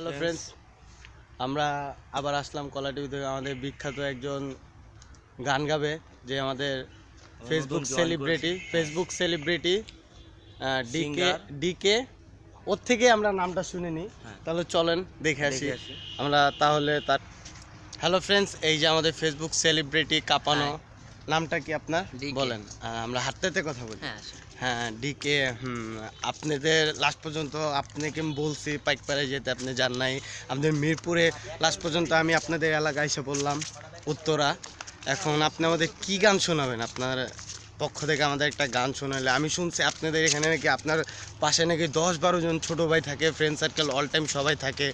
Hello friends, আমরা আবার আসলাম কলা টিভি থেকে। আমাদের বিখ্যাত একজন গান গাবে, যে আমাদের ফেসবুক সেলিব্রিটি ডিকে। ওর থেকে আমরা নামটা শুনে নিই। তাহলে চলেন দেখে আসি আমরা তাহলে তার। হ্যালো ফ্রেন্ডস, এই যে আমাদের ফেসবুক সেলিব্রিটি কাঁপানো। নামটা কি আপনার বলেন? আমরা হাঁটতে কথা বলি। হ্যাঁ ডিকে। আপনাদের লাস্ট পর্যন্ত আপনাকে আমি বলছি পাইকপাড়ায় যেতে, আপনি যান নাই। আপনাদের মিরপুরে লাস্ট পর্যন্ত আমি আপনাদের এলাকায় এসে বললাম, উত্তরা। এখন আপনি আমাদের কি গান শোনাবেন? আপনার পক্ষ থেকে আমাদের একটা গান শোনালে। আমি শুনছি আপনাদের এখানে নাকি আপনার পাশে নাকি 10-12 জন ছোটো ভাই থাকে, ফ্রেন্ড সার্কেল অল টাইম সবাই থাকে,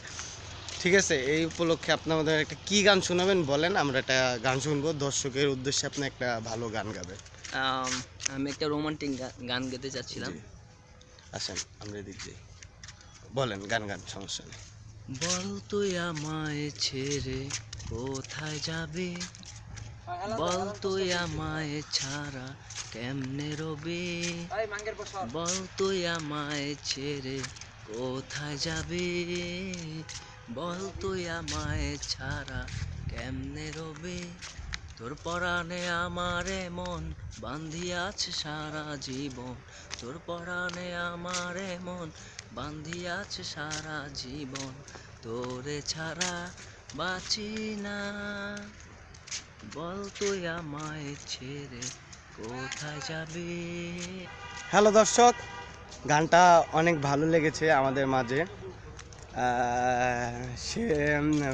ঠিক আছে? এই উপলক্ষে আপনি আমাদের একটা কি গান শোনাবেন বলেন, আমরা একটা গান শুনবো। দর্শকের উদ্দেশ্যে আপনি একটা ভালো গান গাবেন। আমি একটা রোমান্টিক গান গেতে চাচ্ছিলাম। আসেন আমরা দিক যাই, বলেন গান সমস্যা নেই। বল তুই আমায় ছেড়ে কোথায় যাবে, বল তুই আমায় ছাড়া কেমনে রবে, বল তুই আমায় ছেড়ে কোথায় যাবে, বল তুই আমায় ছাড়া কেমনে রবে, তোর পরাণে আমার মন বাঁধিয়া আছে সারা জীবন, তোর পরাণে আমার মন বাঁধিয়া আছে সারা জীবন, তোরে ছাড়া বাঁচি না, বল তুই আমায় ছেড়ে কোথায় যাবি। হ্যালো দর্শক, গানটা অনেক ভালো লেগেছে আমাদের মাঝে। সে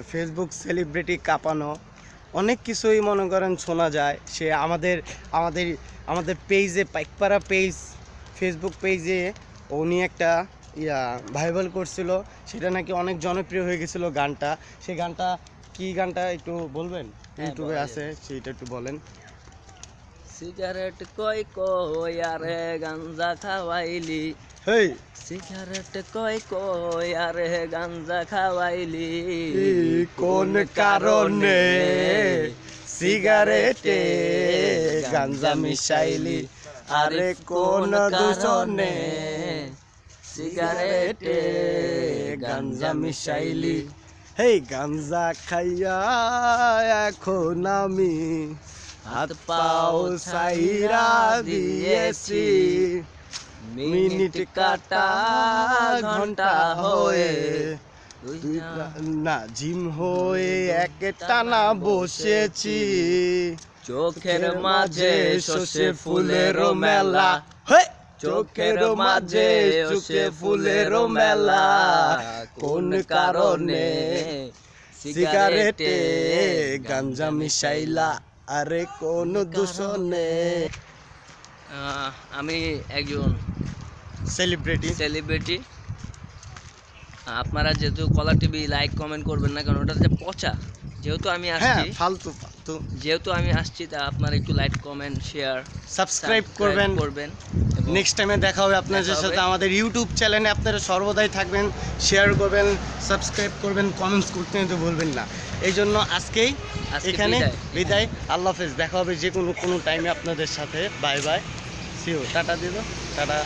ফেসবুক সেলিব্রিটি কাঁপানো, অনেক কিছুই মনে করেন শোনা যায়। সে আমাদের আমাদের আমাদের পেজে, পাইকপাড়া পেজ, ফেসবুক পেজে উনি একটা ভাইরাল করছিল, সেটা নাকি অনেক জনপ্রিয় হয়ে গেছিলো গানটা। সেই গানটা কি গানটা একটু বলবেন? ইউটিউবে আছে, সেইটা একটু বলেন। সিগারেট কই কই আরে গাঞ্জা খাওয়াইলি, হেই সিগারেট কই কই আরে গাঞ্জা খাওয়াইলি, কোন কারণে সিগারেটে গাঞ্জা মিশাইলি, আরে কোন দূষণে সিগারেটে গাঞ্জা মিশাইলি। হেই গাঞ্জা খাইয়া এখন আমি হাত পাও সাইরা দিয়েছি, মিনিট কাটা ঘন্টা হয়ে না জিম হয়ে এক টানা বসেছি, চোখের মাঝে সর্ষে ফুলের মেলা, চোখের মাঝে সর্ষে ফুলের মেলা, কোন কারণে সিগারেটে গাঞ্জা মিশাইলা, আরে কোন দূষণে। আমি একজন সেলিব্রিটি। আপনারা যেহেতু কলা টিভি লাইক কমেন্ট করবেন না, কারণ ওটা হচ্ছে পচা। যেহেতু আমি আসছি, ফালতু যেহেতু আমি আসছি, তা আপনারা একটু লাইক কমেন্ট শেয়ার সাবস্ক্রাইব করবেন। নেক্সট টাইমে দেখা হবে আপনাদের সাথে আমাদের ইউটিউব চ্যানেলে। আপনারা সর্বদাই থাকবেন, শেয়ার করবেন, সাবস্ক্রাইব করবেন, কমেন্টস করতে কিন্তু ভুলবেন না। এই জন্য আজকেই এখানে বিদায়, আল্লাহ হাফেজ। দেখা হবে যে কোনো টাইমে আপনাদের সাথে। Bye bye, see you, tata দিও, টাটা।